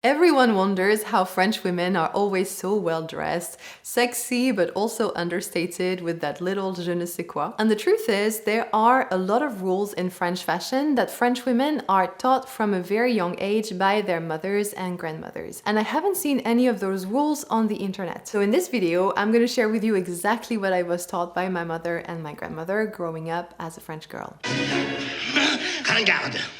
Everyone wonders how French women are always so well dressed, sexy, but also understated with that little je ne sais quoi. And the truth is, there are a lot of rules in French fashion that French women are taught from a very young age by their mothers and grandmothers. And I haven't seen any of those rules on the internet. So in this video, I'm going to share with you exactly what I was taught by my mother and my grandmother growing up as a French girl.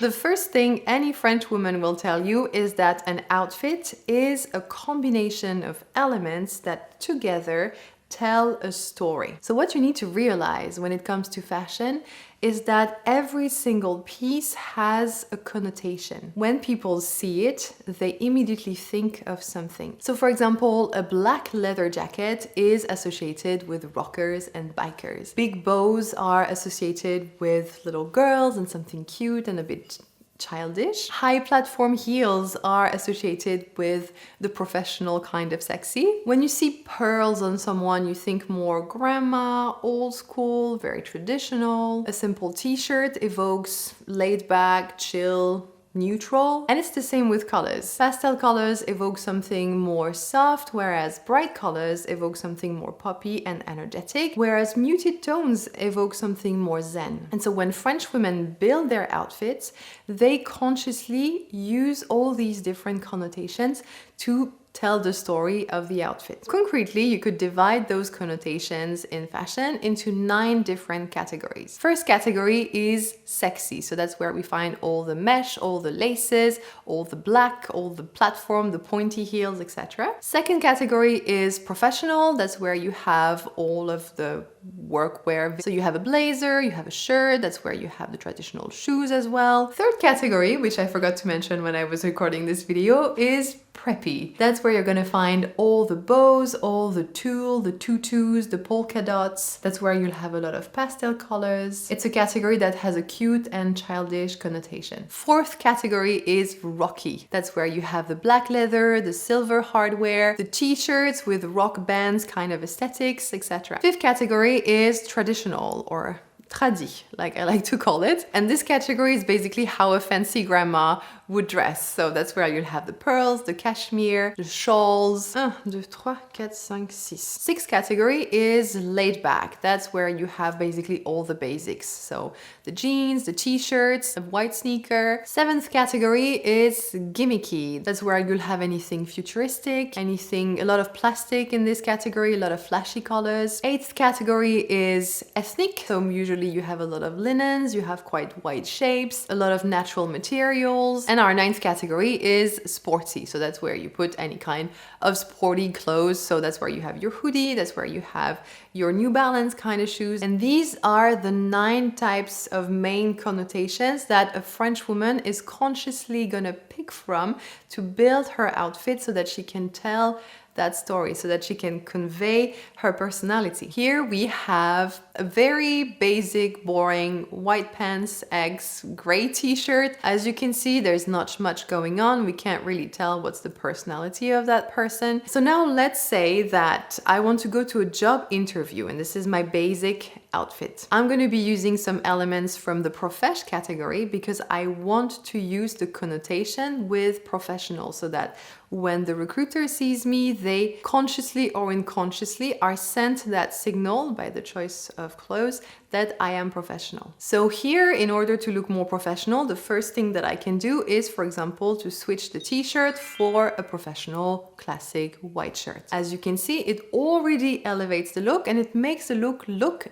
The first thing any French woman will tell you is that an outfit is a combination of elements that together tell a story. So what you need to realize when it comes to fashion is that every single piece has a connotation. When people see it, they immediately think of something. So for example, a black leather jacket is associated with rockers and bikers. Big bows are associated with little girls and something cute and a bit childish. High platform heels are associated with the professional kind of sexy. When you see pearls on someone, you think more grandma, old school, very traditional. A simple t-shirt evokes laid back, chill, neutral. And it's the same with colors. Pastel colors evoke something more soft, whereas bright colors evoke something more poppy and energetic, whereas muted tones evoke something more zen. And so when French women build their outfits, they consciously use all these different connotations to tell the story of the outfit. Concretely, you could divide those connotations in fashion into 9 different categories. First category is sexy. So that's where we find all the mesh, all the laces, all the black, all the platform, the pointy heels, etc. Second category is professional. That's where you have all of the workwear. So you have a blazer, you have a shirt, that's where you have the traditional shoes as well. Third category, which I forgot to mention when I was recording this video, is preppy. That's where you're gonna find all the bows, all the tulle, the tutus, the polka dots. That's where you'll have a lot of pastel colors. It's a category that has a cute and childish connotation. Fourth category is rocky. That's where you have the black leather, the silver hardware, the t-shirts with rock bands kind of aesthetics, etc. Fifth category is traditional or tradi, like I like to call it. And this category is basically how a fancy grandma would dress. So that's where you'll have the pearls, the cashmere, the shawls. 1, 2, 3, 4, 5, 6. Sixth category is laid back. That's where you have basically all the basics. So the jeans, the t-shirts, a white sneaker. Seventh category is gimmicky. That's where you'll have anything futuristic, a lot of plastic in this category, a lot of flashy colors. Eighth category is ethnic. So usually you have a lot of linens, you have quite wide shapes, a lot of natural materials. And our ninth category is sporty. So that's where you put any kind of sporty clothes. So that's where you have your hoodie, that's where you have your New Balance kind of shoes. And these are the 9 types of main connotations that a French woman is consciously gonna pick from to build her outfit so that she can tell that story, so that she can convey her personality. Here we have a very basic, boring white pants, X, gray t-shirt. As you can see, there's not much going on. We can't really tell what's the personality of that person. So now let's say that I want to go to a job interview and this is my basic outfit. I'm going to be using some elements from the profesh category because I want to use the connotation with professional so that when the recruiter sees me, they consciously or unconsciously are sent that signal by the choice of clothes that I am professional. So here, in order to look more professional, the first thing that I can do is, for example, to switch the t-shirt for a professional classic white shirt. As you can see, it already elevates the look and it makes the look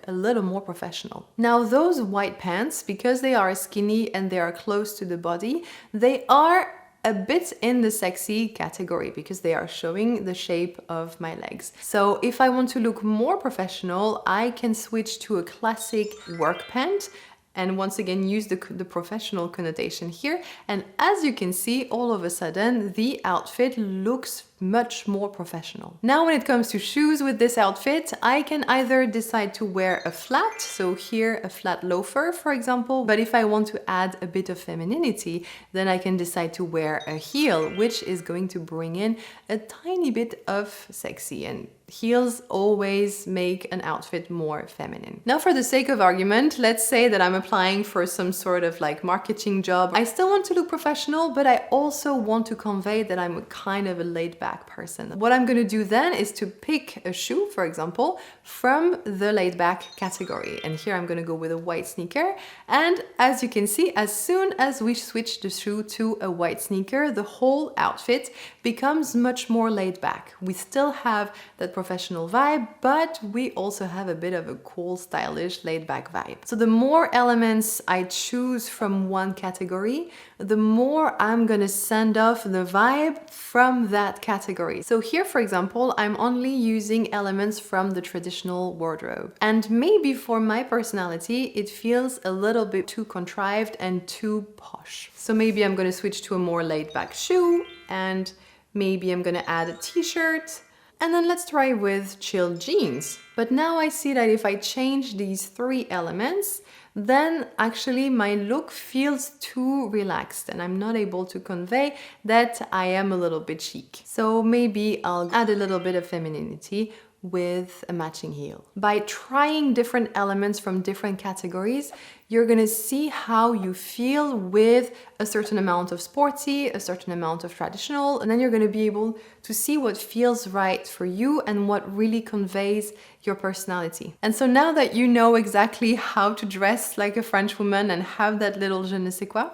a little more professional. Now those white pants, because they are skinny and they are close to the body, they are a bit in the sexy category because they are showing the shape of my legs. So if I want to look more professional, I can switch to a classic work pant and once again use the professional connotation here. And as you can see, all of a sudden, the outfit looks much more professional. Now, when it comes to shoes with this outfit, I can either decide to wear a flat, so here a flat loafer, for example, but if I want to add a bit of femininity, then I can decide to wear a heel, which is going to bring in a tiny bit of sexy and Heels always make an outfit more feminine. Now, for the sake of argument, let's say that I'm applying for some sort of like marketing job. I still want to look professional, but I also want to convey that I'm kind of a laid back person. What I'm going to do then is to pick a shoe, for example, from the laid back category. And here I'm going to go with a white sneaker. And as you can see, as soon as we switch the shoe to a white sneaker, the whole outfit becomes much more laid back. We still have that professional vibe, but we also have a bit of a cool, stylish, laid back vibe. So the more elements I choose from one category, the more I'm gonna send off the vibe from that category. So here, for example, I'm only using elements from the traditional wardrobe. And maybe for my personality, it feels a little bit too contrived and too posh. So maybe I'm gonna switch to a more laid back shoe, and maybe I'm gonna add a t-shirt. And then let's try with chill jeans. But now I see that if I change these 3 elements, then actually my look feels too relaxed and I'm not able to convey that I am a little bit chic. So maybe I'll add a little bit of femininity with a matching heel. By trying different elements from different categories, you're gonna see how you feel with a certain amount of sporty, a certain amount of traditional, and then you're gonna be able to see what feels right for you and what really conveys your personality. And so now that you know exactly how to dress like a French woman and have that little je ne sais quoi,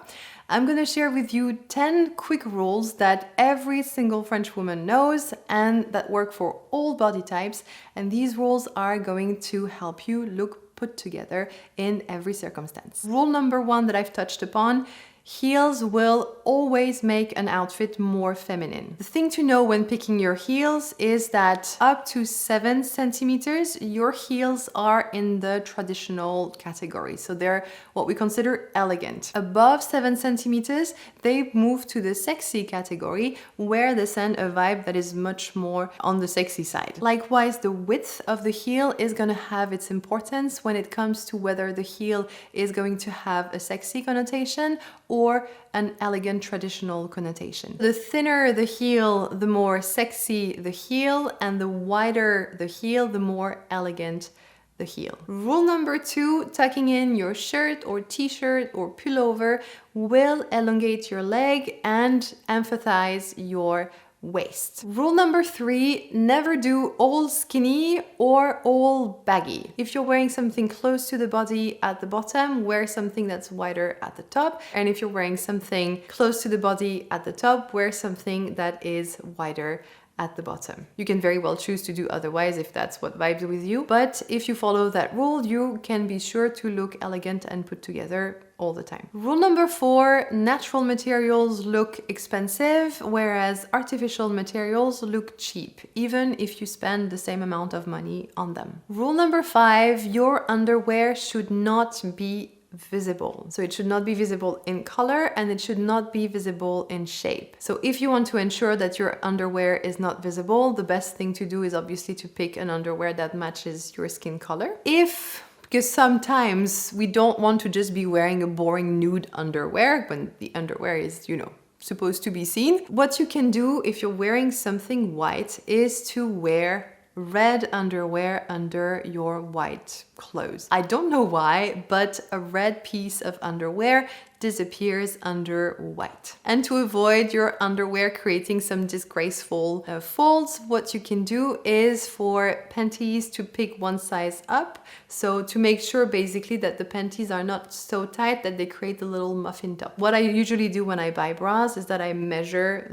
I'm gonna share with you 10 quick rules that every single French woman knows and that work for all body types. And these rules are going to help you look put together in every circumstance. Rule number 1 that I've touched upon: heels will always make an outfit more feminine. The thing to know when picking your heels is that up to 7 centimeters, your heels are in the traditional category. So they're what we consider elegant. Above 7 centimeters, they move to the sexy category, where they send a vibe that is much more on the sexy side. Likewise, the width of the heel is going to have its importance when it comes to whether the heel is going to have a sexy connotation or an elegant traditional connotation. The thinner the heel, the more sexy the heel, and the wider the heel, the more elegant the heel. Rule number 2, tucking in your shirt or t-shirt or pullover will elongate your leg and emphasize your waist. Rule number 3, never do all skinny or all baggy. If you're wearing something close to the body at the bottom, wear something that's wider at the top. And if you're wearing something close to the body at the top, wear something that is wider at the bottom. You can very well choose to do otherwise if that's what vibes with you, but if you follow that rule, you can be sure to look elegant and put together all the time. Rule number 4, natural materials look expensive, whereas artificial materials look cheap, even if you spend the same amount of money on them. Rule number 5, your underwear should not be visible. So it should not be visible in color and it should not be visible in shape. So if you want to ensure that your underwear is not visible, the best thing to do is obviously to pick an underwear that matches your skin color. Because sometimes we don't want to just be wearing a boring nude underwear when the underwear is, supposed to be seen. What you can do if you're wearing something white is to wear red underwear under your white clothes. I don't know why, but a red piece of underwear disappears under white. And to avoid your underwear creating some disgraceful folds, what you can do is for panties to pick one size up. So to make sure basically that the panties are not so tight that they create a little muffin top. What I usually do when I buy bras is that I measure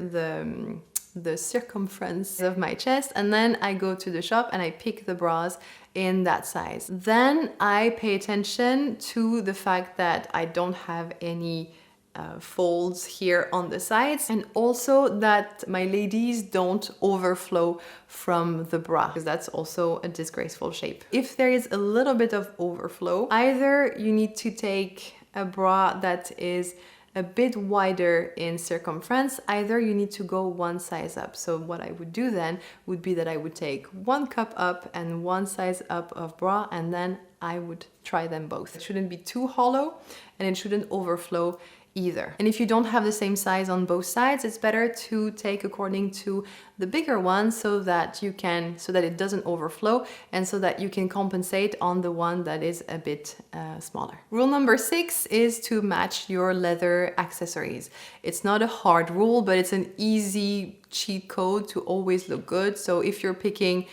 the circumference of my chest, and then I go to the shop and I pick the bras in that size. Then I pay attention to the fact that I don't have any folds here on the sides, and also that my ladies don't overflow from the bra, because that's also a disgraceful shape. If there is a little bit of overflow, either you need to take a bra that is a bit wider in circumference, either you need to go one size up. So what I would do then would be that I would take one cup up and one size up of bra, and then I would try them both. It shouldn't be too hollow and it shouldn't overflow either. And if you don't have the same size on both sides, it's better to take according to the bigger one so that it doesn't overflow and so that you can compensate on the one that is a bit smaller. Rule number 6 is to match your leather accessories. It's not a hard rule, but it's an easy cheat code to always look good. So if you're picking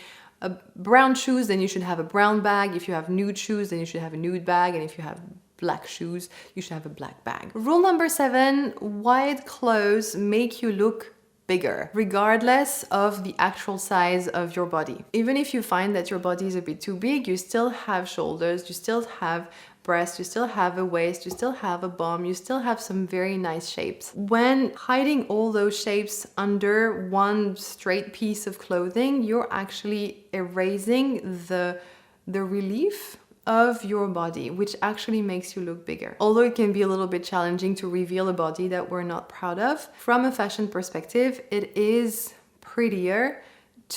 brown shoes, then you should have a brown bag. If you have nude shoes, then you should have a nude bag. And if you have black shoes, you should have a black bag. Rule number 7, wide clothes make you look bigger, regardless of the actual size of your body. Even if you find that your body is a bit too big, you still have shoulders, you still have breasts, you still have a waist, you still have a bum, you still have some very nice shapes. When hiding all those shapes under one straight piece of clothing, you're actually erasing the relief of your body, which actually makes you look bigger. Although it can be a little bit challenging to reveal a body that we're not proud of, from a fashion perspective, it is prettier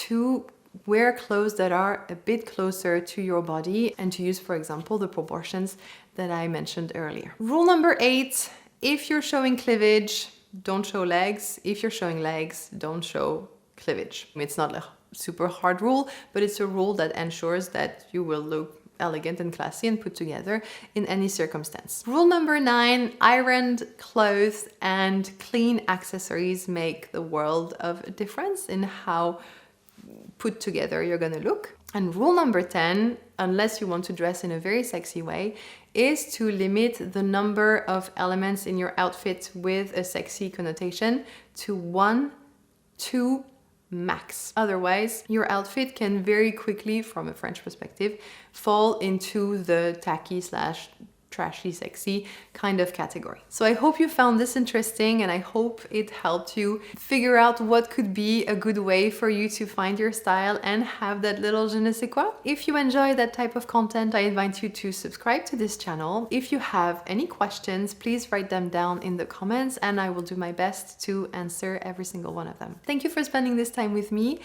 to wear clothes that are a bit closer to your body and to use, for example, the proportions that I mentioned earlier. Rule number 8, if you're showing cleavage, don't show legs. If you're showing legs, don't show cleavage. It's not a super hard rule, but it's a rule that ensures that you will look elegant and classy and put together in any circumstance. Rule number 9, ironed clothes and clean accessories make the world of a difference in how put together you're gonna look. And rule number 10, unless you want to dress in a very sexy way, is to limit the number of elements in your outfit with a sexy connotation to 1, 2, max. Otherwise, your outfit can very quickly, from a French perspective, fall into the tacky / trashy sexy kind of category. So I hope you found this interesting, and I hope it helped you figure out what could be a good way for you to find your style and have that little je ne sais quoi. If you enjoy that type of content, I invite you to subscribe to this channel. If you have any questions, please write them down in the comments and I will do my best to answer every single one of them. Thank you for spending this time with me.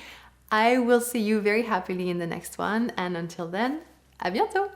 I will see you very happily in the next one, and until then, à bientôt!